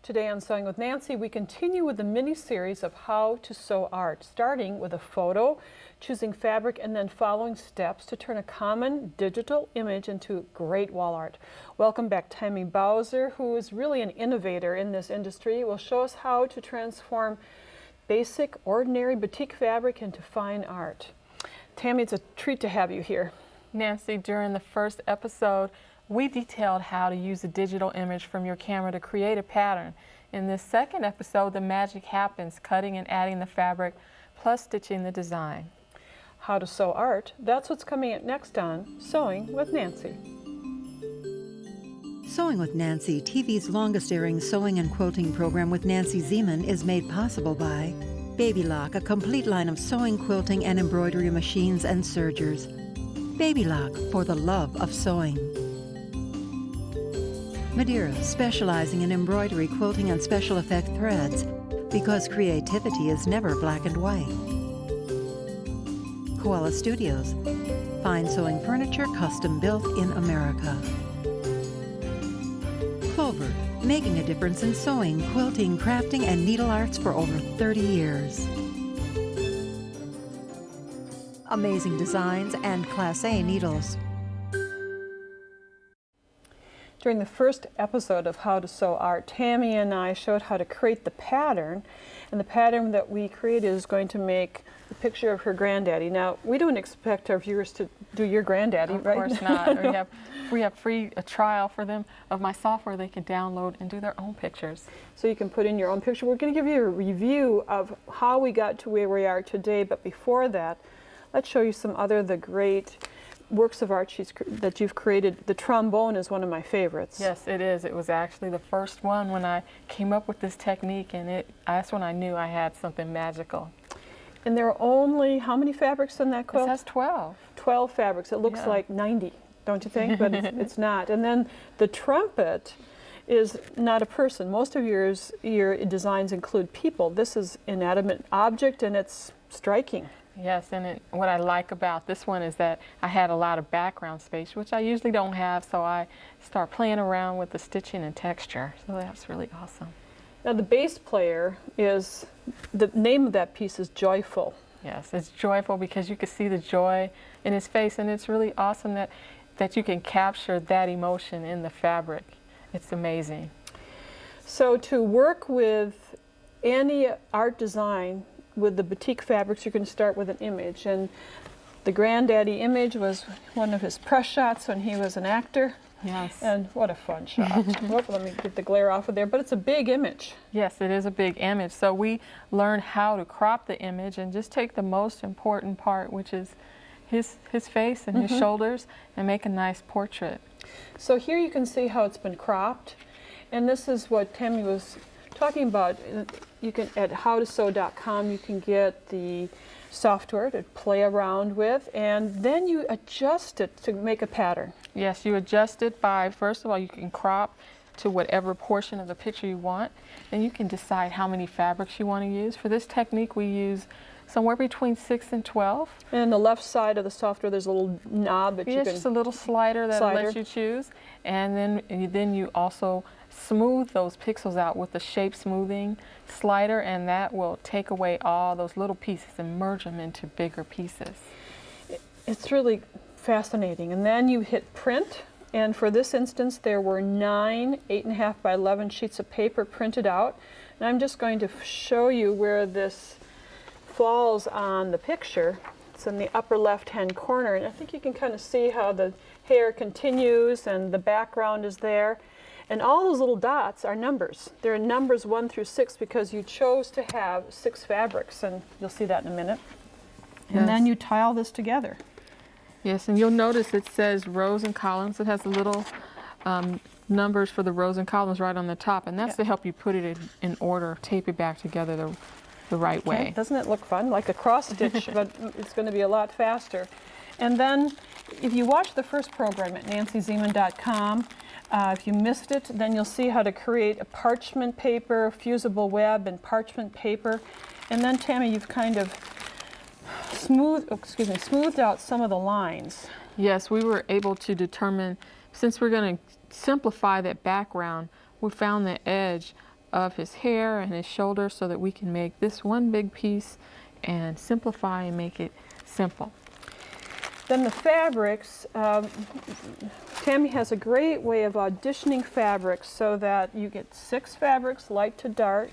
Today on Sewing with Nancy, we continue with the mini-series of how to sew art, starting with a photo, choosing fabric, and then following steps to turn a common digital image into great wall art. Welcome back, Tammy Bowser, who is really an innovator in this industry, will show us how to transform basic, ordinary batik fabric into fine art. Tammy, it's a treat to have you here. Nancy, during the first episode, we detailed how to use a digital image from your camera to create a pattern. In this second episode, the magic happens, cutting and adding the fabric, plus stitching the design. How to sew art, that's what's coming up next on Sewing with Nancy. Sewing with Nancy, TV's longest-airing sewing and quilting program with Nancy Zieman, is made possible by Baby Lock, a complete line of sewing, quilting, and embroidery machines and sergers. Baby Lock, for the love of sewing. Madeira, specializing in embroidery, quilting, and special effect threads, because creativity is never black and white. Koala Studios, fine sewing furniture custom built in America. Clover, making a difference in sewing, quilting, crafting, and needle arts for over 30 years. Amazing designs and Class A needles. During the first episode of How to Sew Art, Tammy and I showed how to create the pattern, and the pattern that we created is going to make the picture of her granddaddy. Now, we don't expect our viewers to do your granddaddy, right? Of course not. We have free trial for them of my software they can download and do their own pictures. So you can put in your own picture. We're going to give you a review of how we got to where we are today, but before that, let's show you some other of the great works of art that you've created. The trombone is one of my favorites. Yes, it is. It was actually the first one when I came up with this technique, and that's when I knew I had something magical. And there are only, how many fabrics in that quilt? It has 12. 12 fabrics. It looks like 90, don't you think? But it's not. And then the trumpet is not a person. Most of your designs include people. This is inanimate object, and it's striking. Yes, and what I like about this one is that I had a lot of background space, which I usually don't have, so I start playing around with the stitching and texture. So that's really awesome. Now the bass player is, the name of that piece is Joyful. Yes, it's joyful because you can see the joy in his face, and it's really awesome that you can capture that emotion in the fabric. It's amazing. So to work with any art design with the batik fabrics, you're going to start with an image, and the granddaddy image was one of his press shots when he was an actor. Yes. And what a fun shot. Let me get the glare off of there, but it's a big image. Yes, it is a big image. So we learned how to crop the image and just take the most important part, which is his face and his shoulders, and make a nice portrait. So here you can see how it's been cropped, and this is what Tammy was talking about. You can, at howtosew.com, you can get the software to play around with, and then you adjust it to make a pattern. Yes, you adjust it by, first of all, you can crop to whatever portion of the picture you want, and you can decide how many fabrics you want to use. For this technique, we use somewhere between 6 and 12. And on the left side of the software, there's a little knob that you can... just a little slider that lets you choose, and then you also smooth those pixels out with the shape smoothing slider, and that will take away all those little pieces and merge them into bigger pieces. It's really fascinating. And then you hit print, and for this instance there were 9 8.5 by 11 sheets of paper printed out, and I'm just going to show you where this falls on the picture. It's in the upper left hand corner, and I think you can kind of see how the hair continues and the background is there. And all those little dots are numbers. They're numbers 1 through 6 because you chose to have 6 fabrics, and you'll see that in a minute. Yes. And then you tile this together. Yes, and you'll notice it says rows and columns. It has the little numbers for the rows and columns right on the top, and that's to help you put it in order, tape it back together the right way. Doesn't it look fun? Like a cross stitch, but it's going to be a lot faster. And then if you watch the first program at nancyzieman.com, if you missed it, then you'll see how to create a parchment paper, fusible web, and parchment paper. And then, Tammy, you've kind of smoothed out some of the lines. Yes, we were able to determine, since we're going to simplify that background, we found the edge of his hair and his shoulder so that we can make this one big piece and simplify and make it simple. Then the fabrics, Tammy has a great way of auditioning fabrics so that you get 6 fabrics, light to dark,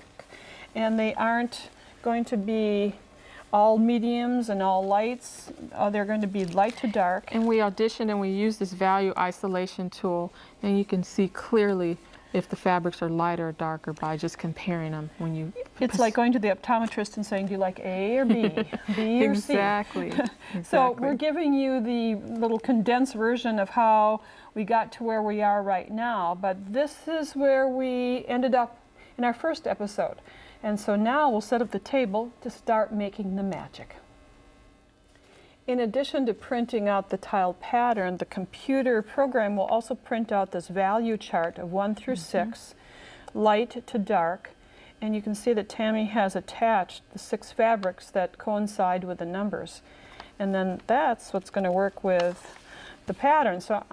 and they aren't going to be all mediums and all lights. They're going to be light to dark. And we auditioned and we use this value isolation tool, and you can see clearly if the fabrics are lighter or darker by just comparing them when you... It's like going to the optometrist and saying, do you like A or B? B or C? Exactly. So we're giving you the little condensed version of how we got to where we are right now, but this is where we ended up in our first episode. And so now we'll set up the table to start making the magic. In addition to printing out the tile pattern, the computer program will also print out this value chart of 1 through 6, light to dark, and you can see that Tammy has attached the 6 fabrics that coincide with the numbers. And then that's what's going to work with the pattern. So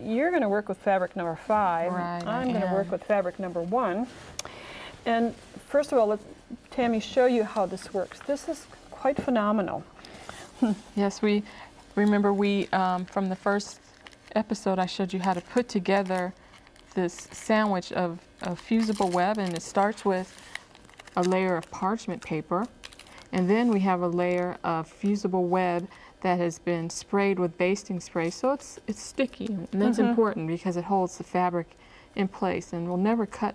you're going to work with fabric number 5. Right, I'm going to work with fabric number 1. And first of all, let Tammy show you how this works. This is quite phenomenal. Yes, we remember from the first episode I showed you how to put together this sandwich of fusible web, and it starts with a layer of parchment paper, and then we have a layer of fusible web that has been sprayed with basting spray, so it's sticky, and that's important because it holds the fabric in place, and we'll never cut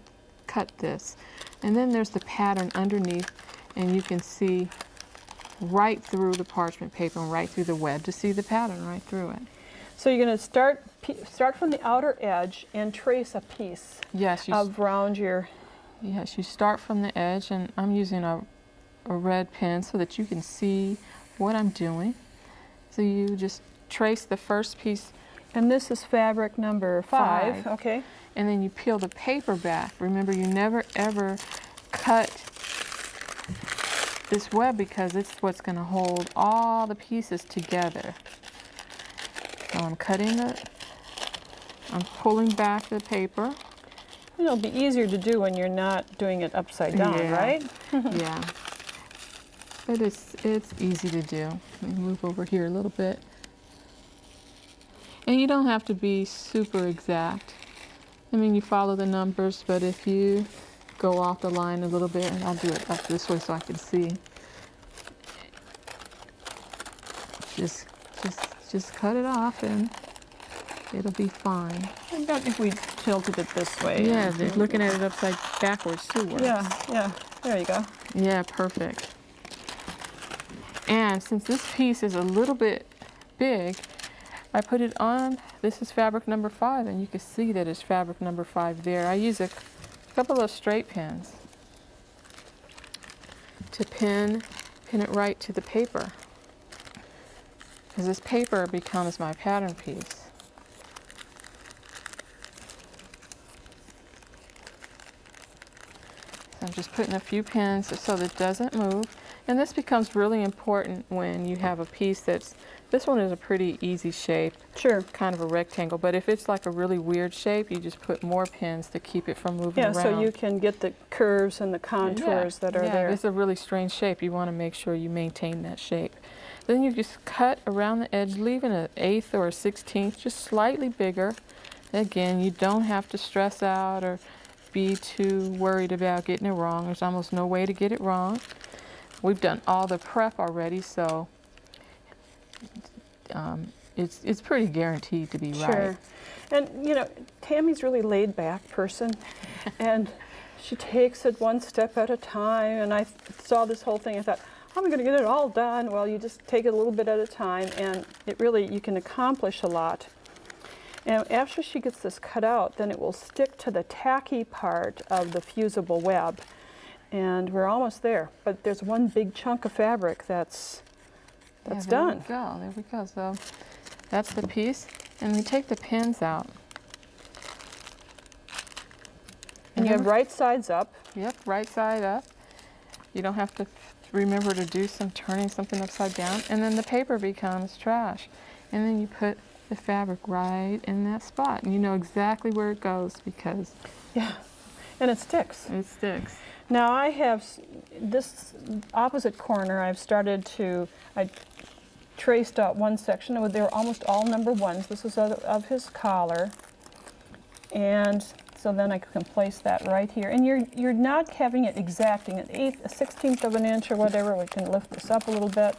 this. And then there's the pattern underneath, and you can see right through the parchment paper and right through the web to see the pattern right through it. So you're going to start from the outer edge and trace a piece around your... Yes, you start from the edge, and I'm using a red pen so that you can see what I'm doing. So you just trace the first piece. And this is fabric number 5. Okay. And then you peel the paper back. Remember, you never ever cut this web because it's what's going to hold all the pieces together. So I'm pulling back the paper. It'll be easier to do when you're not doing it upside down, right? Yeah. But it's easy to do. Let me move over here a little bit. And you don't have to be super exact. I mean, you follow the numbers, but if you go off the line a little bit, and I'll do it up this way so I can see. Just cut it off and it'll be fine. I bet if we tilted it this way. Yeah, looking at it upside backwards too works. Yeah, there you go. Yeah, perfect. And since this piece is a little bit big, I put it on, this is fabric number 5, and you can see that it's fabric number 5 there. I use a couple of straight pins to pin it right to the paper, because this paper becomes my pattern piece. So I'm just putting a few pins so that it doesn't move. And this becomes really important when you have a piece this one is a pretty easy shape. Sure. Kind of a rectangle, but if it's like a really weird shape, you just put more pins to keep it from moving around. Yeah, so you can get the curves and the contours that are there. Yeah, it's a really strange shape. You want to make sure you maintain that shape. Then you just cut around the edge, leaving an 1/8 or a 1/16, just slightly bigger. Again, you don't have to stress out or be too worried about getting it wrong. There's almost no way to get it wrong. We've done all the prep already, so it's pretty guaranteed to be right. Sure. And, you know, Tammy's a really laid-back person, and she takes it one step at a time, and I saw this whole thing, I thought, I'm going to get it all done. Well, you just take it a little bit at a time, and you can accomplish a lot. And after she gets this cut out, then it will stick to the tacky part of the fusible web. And we're almost there, but there's one big chunk of fabric that's done. There we go. So that's the piece, and we take the pins out. And you have right sides up. Yep, right side up. You don't have to remember to do turning something upside down, and then the paper becomes trash. And then you put the fabric right in that spot, and you know exactly where it goes because... Yeah. And it sticks. It sticks. Now I have this opposite corner. I traced out one section. They were almost all number ones. This is of his collar, and so then I can place that right here. And you're not having it exacting an eighth, a 16th of an inch or whatever. We can lift this up a little bit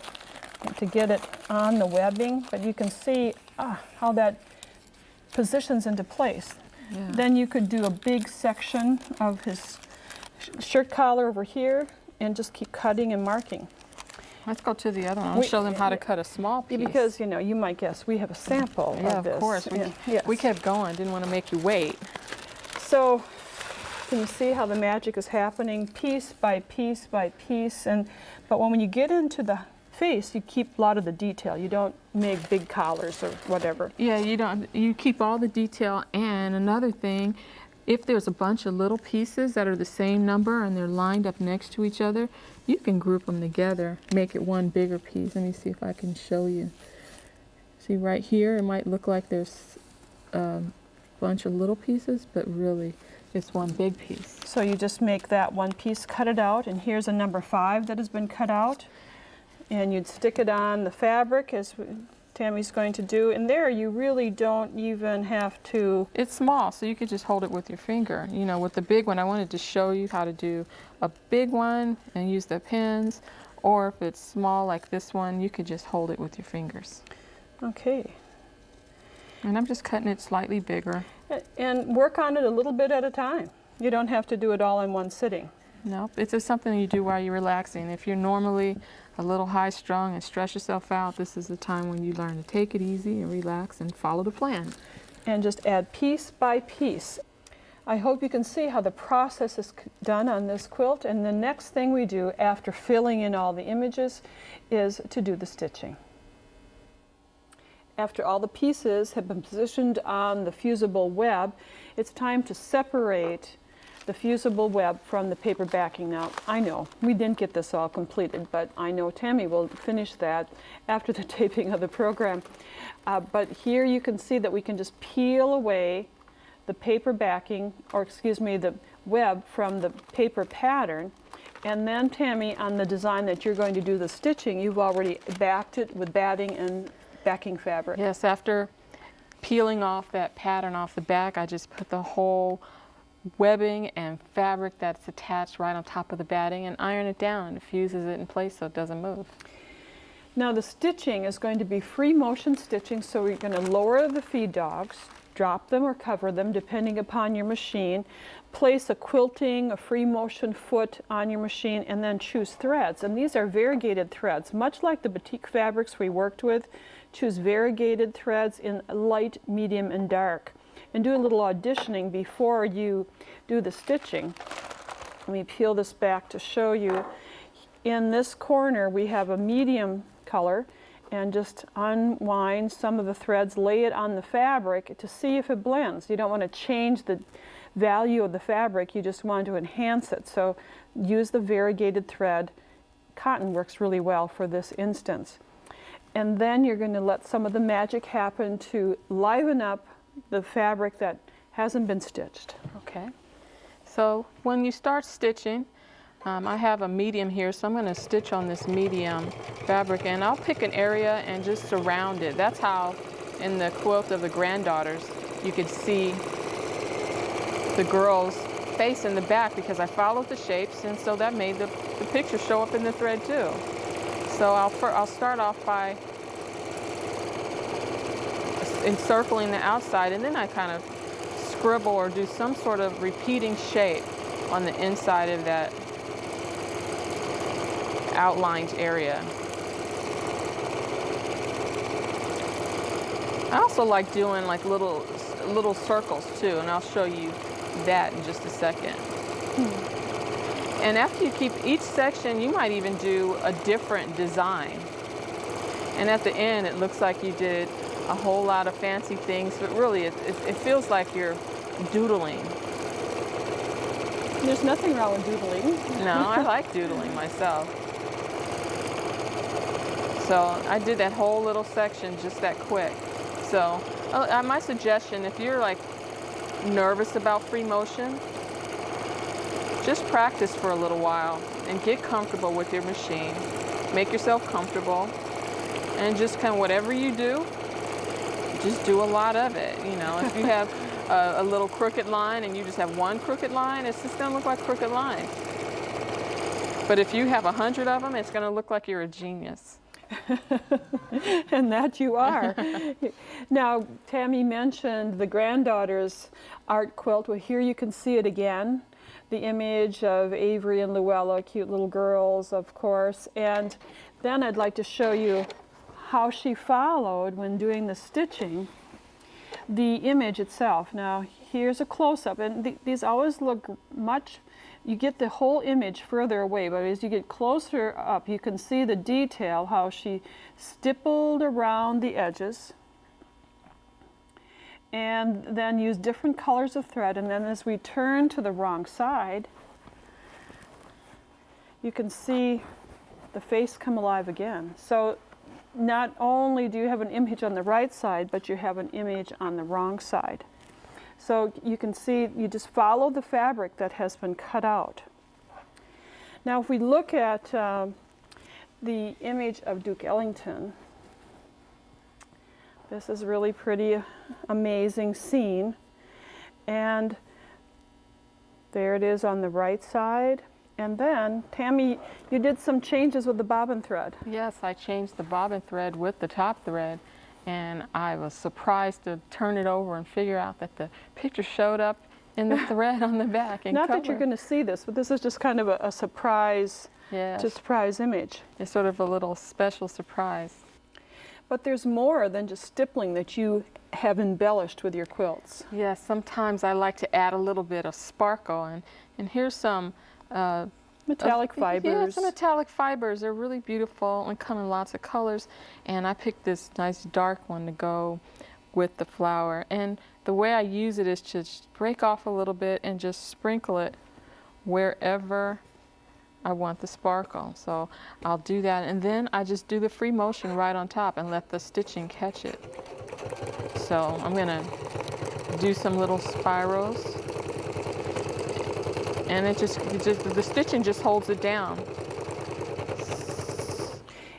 to get it on the webbing, but you can see how that positions into place. Yeah. Then you could do a big section of his shirt collar over here and just keep cutting and marking. Let's go to the other one. I'll show them how to cut a small piece. Because, you know, you might guess we have a sample of this. Of course. We kept going. Didn't want to make you wait. So, can you see how the magic is happening piece by piece by piece? But when you get into the face, you keep a lot of the detail. You don't make big collars or whatever. Yeah, you don't. You keep all the detail. And another thing, if there's a bunch of little pieces that are the same number and they're lined up next to each other, you can group them together, make it one bigger piece. Let me see if I can show you. See right here, it might look like there's a bunch of little pieces, but really it's one big piece. So you just make that one piece, cut it out, and here's a number 5 that has been cut out. And you'd stick it on the fabric as Tammy's going to do. And there you really don't even have to... It's small, so you could just hold it with your finger. You know, with the big one, I wanted to show you how to do a big one and use the pins. Or if it's small like this one, you could just hold it with your fingers. Okay. And I'm just cutting it slightly bigger. And work on it a little bit at a time. You don't have to do it all in one sitting. Nope, it's just something you do while you're relaxing. If you're normally a little high-strung and stress yourself out, this is the time when you learn to take it easy and relax and follow the plan. And just add piece by piece. I hope you can see how the process is done on this quilt. And the next thing we do after filling in all the images is to do the stitching. After all the pieces have been positioned on the fusible web, it's time to separate the fusible web from the paper backing. Now, I know we didn't get this all completed, but I know Tammy will finish that after the taping of the program. But here you can see that we can just peel away the paper backing, or excuse me, the web from the paper pattern. And then, Tammy, on the design that you're going to do the stitching, you've already backed it with batting and backing fabric. Yes, after peeling off that pattern off the back, I just put the whole webbing and fabric that's attached right on top of the batting and iron it down and fuses it in place so it doesn't move. Now the stitching is going to be free motion stitching, so we're going to lower the feed dogs, drop them or cover them depending upon your machine, place a quilting, a free motion foot on your machine, and then choose threads. And these are variegated threads, much like the batik fabrics we worked with. Choose variegated threads in light, medium, and dark. And do a little auditioning before you do the stitching. Let me peel this back to show you. In this corner we have a medium color, and just unwind some of the threads, lay it on the fabric to see if it blends. You don't want to change the value of the fabric, you just want to enhance it. So use the variegated thread. Cotton works really well for this instance. And then you're going to let some of the magic happen to liven up the fabric that hasn't been stitched. Okay. So when you start stitching, I have a medium here, so I'm going to stitch on this medium fabric, and I'll pick an area and just surround it. That's how in the quilt of the granddaughters you could see the girl's face in the back, because I followed the shapes, and so that made the picture show up in the thread too. So I'll start off by encircling the outside, and then I kind of scribble or do some sort of repeating shape on the inside of that outlined area. I also like doing like little circles too, and I'll show you that in just a second. And after you keep each section, you might even do a different design. And at the end, it looks like you did a whole lot of fancy things, but really it feels like you're doodling. There's nothing wrong with doodling. No, I like doodling myself. So I did that whole little section just that quick. So my suggestion, if you're like nervous about free motion, just practice for a little while and get comfortable with your machine. Make yourself comfortable, and just kind of whatever you do, just do a lot of it. You know, if you have a little crooked line and you just have one crooked line, it's just going to look like crooked lines. But if you have 100 of them, it's going to look like you're a genius. And that you are. Now, Tammy mentioned the granddaughter's art quilt. Well, here you can see it again. The image of Avery and Luella, cute little girls, of course. And then I'd like to show you how she followed when doing the stitching, the image itself. Now, here's a close-up, and these always look much, you get the whole image further away, but as you get closer up, you can see the detail, how she stippled around the edges, and then used different colors of thread. And then as we turn to the wrong side, you can see the face come alive again. So not only do you have an image on the right side, but you have an image on the wrong side. So you can see, you just follow the fabric that has been cut out. Now if we look at the image of Duke Ellington, this is really pretty amazing scene. And there it is on the right side. And then, Tammy, you did some changes with the bobbin thread. Yes, I changed the bobbin thread with the top thread, and I was surprised to turn it over and figure out that the picture showed up in the thread on the back in Not color. that you're going to see this, but this is just kind of a surprise, Yes. just surprise image. It's sort of a little special surprise. But there's more than just stippling that you have embellished with your quilts. Yes, sometimes I like to add a little bit of sparkle, and here's some Metallic fibers. Yeah, some metallic fibers. They're really beautiful and come in lots of colors. And I picked this nice dark one to go with the flower. And the way I use it is to just break off a little bit and just sprinkle it wherever I want the sparkle. So I'll do that, and then I just do the free motion right on top and let the stitching catch it. So I'm gonna do some little spirals, and the stitching just holds it down.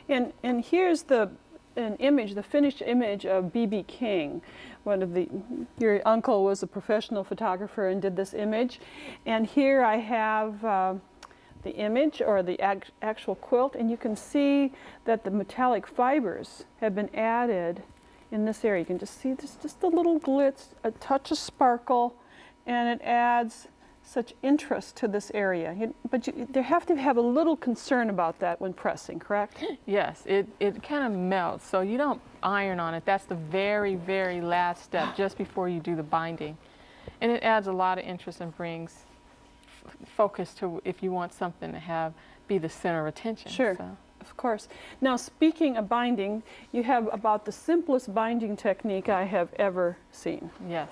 And here's an image, the finished image of B.B. King. Your uncle was a professional photographer and did this image. And here I have the image, or the actual quilt, and you can see that the metallic fibers have been added in this area. You can just see this, just a little glitz, a touch of sparkle, and it adds such interest to this area. But they have to have a little concern about that when pressing, correct? Yes, it kind of melts, so you don't iron on it. That's the very, very last step, just before you do the binding. And it adds a lot of interest and brings focus to if you want something to be the center of attention. Sure, so. Of course. Now, speaking of binding, you have about the simplest binding technique I have ever seen. Yes.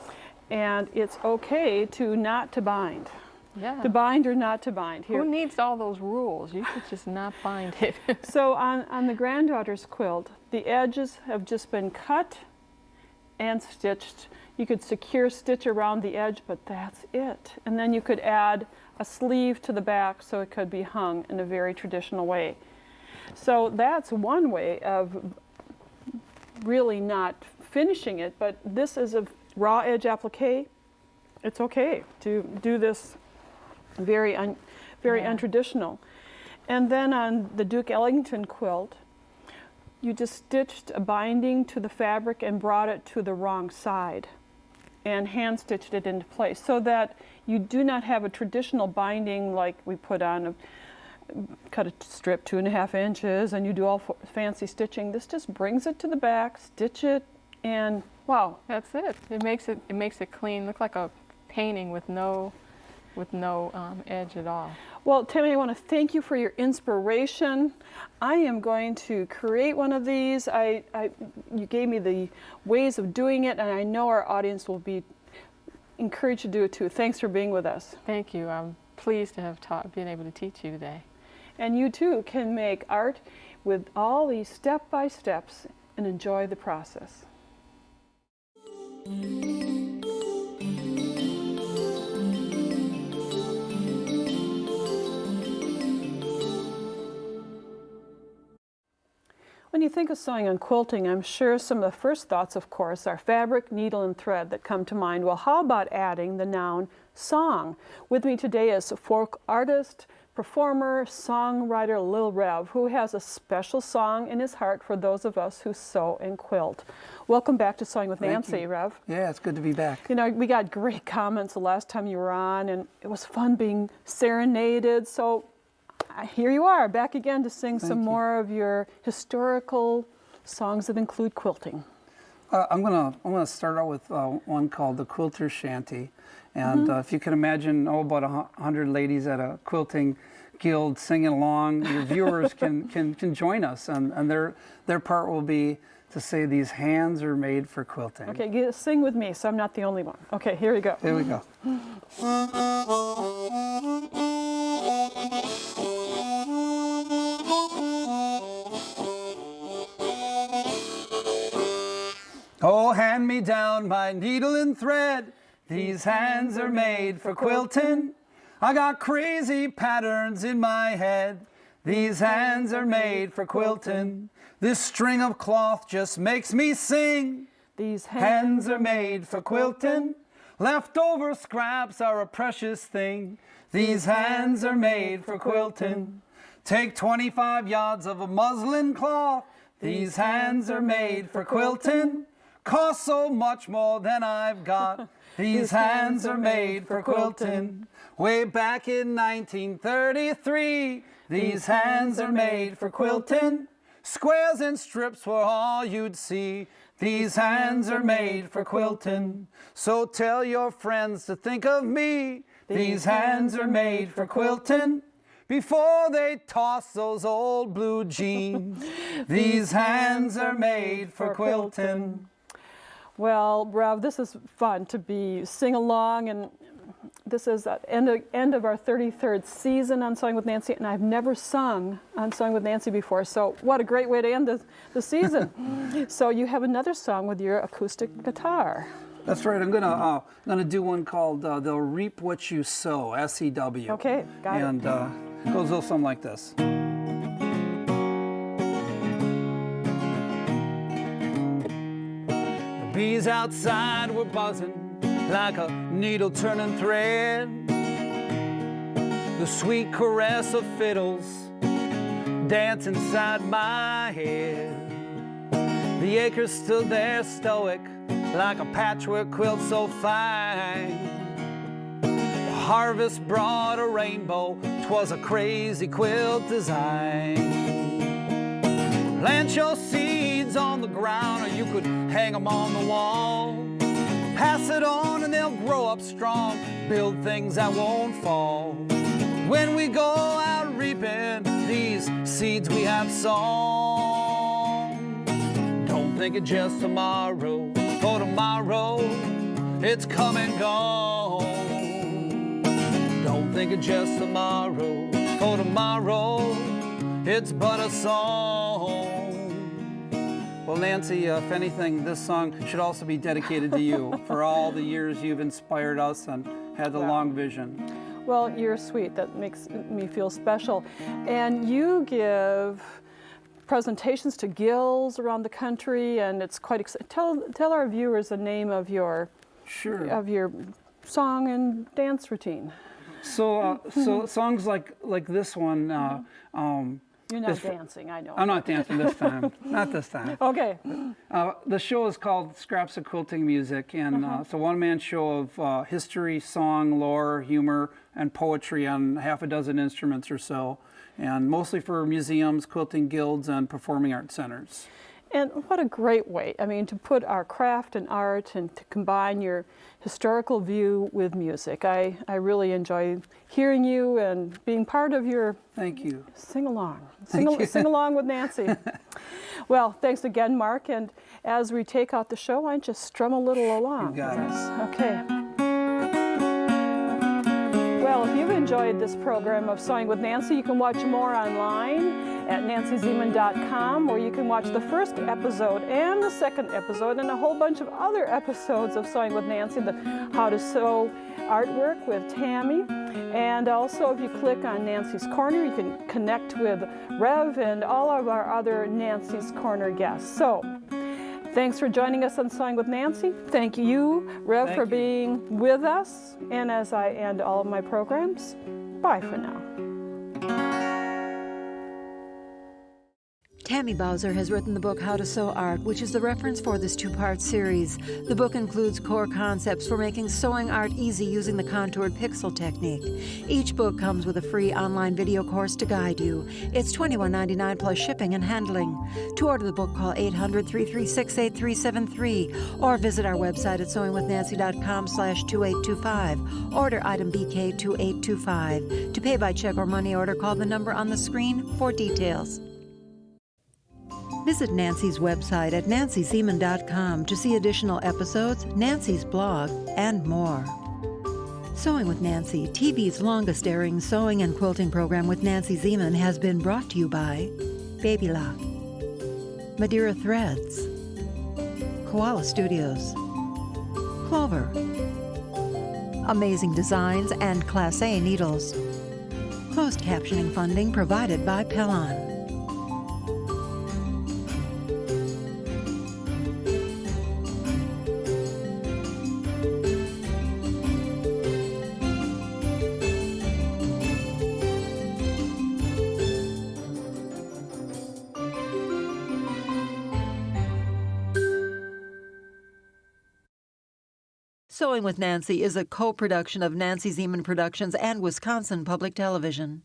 And it's okay not to bind. Yeah. To bind or not to bind. Here. Who needs all those rules? You could just not bind it. So on the granddaughter's quilt, the edges have just been cut and stitched. You could secure stitch around the edge, but that's it. And then you could add a sleeve to the back so it could be hung in a very traditional way. So that's one way of really not finishing it, but this is a raw edge applique. It's okay to do this very untraditional. And then on the Duke Ellington quilt, you just stitched a binding to the fabric and brought it to the wrong side and hand stitched it into place so that you do not have a traditional binding like we put on cut a strip 2.5 inches and you do all fancy stitching. This just brings it to the back, stitch it, and wow. That's it. It makes it clean, look like a painting with no edge at all. Well, Tammy, I want to thank you for your inspiration. I am going to create one of these. You gave me the ways of doing it, and I know our audience will be encouraged to do it too. Thanks for being with us. Thank you. I'm pleased to have been able to teach you today. And you too can make art with all these step-by-steps and enjoy the process. When you think of sewing and quilting, I'm sure some of the first thoughts, of course, are fabric, needle, and thread that come to mind. Well, how about adding the noun song? With me today is a folk artist, performer, songwriter Lil Rev, who has a special song in his heart for those of us who sew and quilt. Welcome back to Sewing with Thank Nancy, you. Rev. Yeah, it's good to be back. You know, we got great comments the last time you were on, and it was fun being serenaded. So here you are, back again to sing some more of your historical songs that include quilting. I'm gonna start out with one called the Quilter Shanty, and if you can imagine, about 100 ladies at a quilting guild singing along, your viewers can join us, and their part will be to say these hands are made for quilting. Okay, sing with me, so I'm not the only one. Okay, here we go. Here we go. Oh, hand me down my needle and thread. These hands are made for quilting. I got crazy patterns in my head. These hands are made for quilting. This string of cloth just makes me sing. These Hands are made for quilting. Leftover scraps are a precious thing. These hands are made for quilting. Take 25 yards of a muslin cloth. These hands are made for quilting. Cost so much more than I've got. These hands are made for quilting. Way back in 1933, these hands are made for quilting. Squares and strips were all you'd see. These hands are made for quilting. So tell your friends to think of me. These hands are made for quilting. Before they toss those old blue jeans, these hands are made for quilting. Well, Rev, this is fun to sing along, and this is the end of our 33rd season on Sewing with Nancy, and I've never sung on Sewing with Nancy before, so what a great way to end the season. So you have another song with your acoustic guitar. That's right. I'm gonna do one called "They'll Reap What You Sow," SEW. Okay, got it. And it goes a little something like this. Bees outside were buzzing like a needle turning thread. The sweet caress of fiddles dance inside my head. The acres stood there stoic like a patchwork quilt so fine. The harvest brought a rainbow, 'twas a crazy quilt design. Plant your seeds on the ground, or you could hang them on the wall. Pass it on and they'll grow up strong, build things that won't fall. When we go out reaping these seeds we have sown, don't think of just tomorrow, for tomorrow it's come and gone. Don't think of just tomorrow, for tomorrow it's but a song. Well, Nancy, if anything, this song should also be dedicated to you for all the years you've inspired us and had the long vision. Well, you're sweet. That makes me feel special. And you give presentations to guilds around the country, and it's quite exciting. Tell our viewers the name of your song and dance routine. So songs like this one. You're not dancing, I know. I'm not dancing this time. Not this time. Okay. The show is called Scraps of Quilting Music, and it's a one-man show of history, song, lore, humor, and poetry on half a dozen instruments or so, and mostly for museums, quilting guilds, and performing arts centers. And what a great way, I mean, to put our craft and art and to combine your historical view with music. I really enjoy hearing you and being part of your Thank you. Sing along with Nancy. Well, thanks again, Mark. And as we take out the show, why don't you strum a little along? You got it. Okay. Well, if you've enjoyed this program of Sewing with Nancy, you can watch more online at nancyzeman.com, where you can watch the first episode and the second episode and a whole bunch of other episodes of Sewing with Nancy, the How to Sew artwork with Tammy. And also, if you click on Nancy's Corner, you can connect with Rev and all of our other Nancy's Corner guests. So, thanks for joining us on Sewing with Nancy. Thank you, Rev, for being with us. And as I end all of my programs, bye for now. Tammy Bowser has written the book How to Sew Art, which is the reference for this two-part series. The book includes core concepts for making sewing art easy using the contoured pixel technique. Each book comes with a free online video course to guide you. It's $21.99 plus shipping and handling. To order the book, call 800-336-8373 or visit our website at sewingwithnancy.com/2825. Order item BK2825. To pay by check or money order, call the number on the screen for details. Visit Nancy's website at nancyzeman.com to see additional episodes, Nancy's blog, and more. Sewing with Nancy, TV's longest-airing sewing and quilting program with Nancy Zeman, has been brought to you by Baby Lock, Madeira Threads, Koala Studios, Clover, Amazing Designs, and Class A Needles. Closed captioning funding provided by Pellon. Sewing with Nancy is a co-production of Nancy Zeman Productions and Wisconsin Public Television.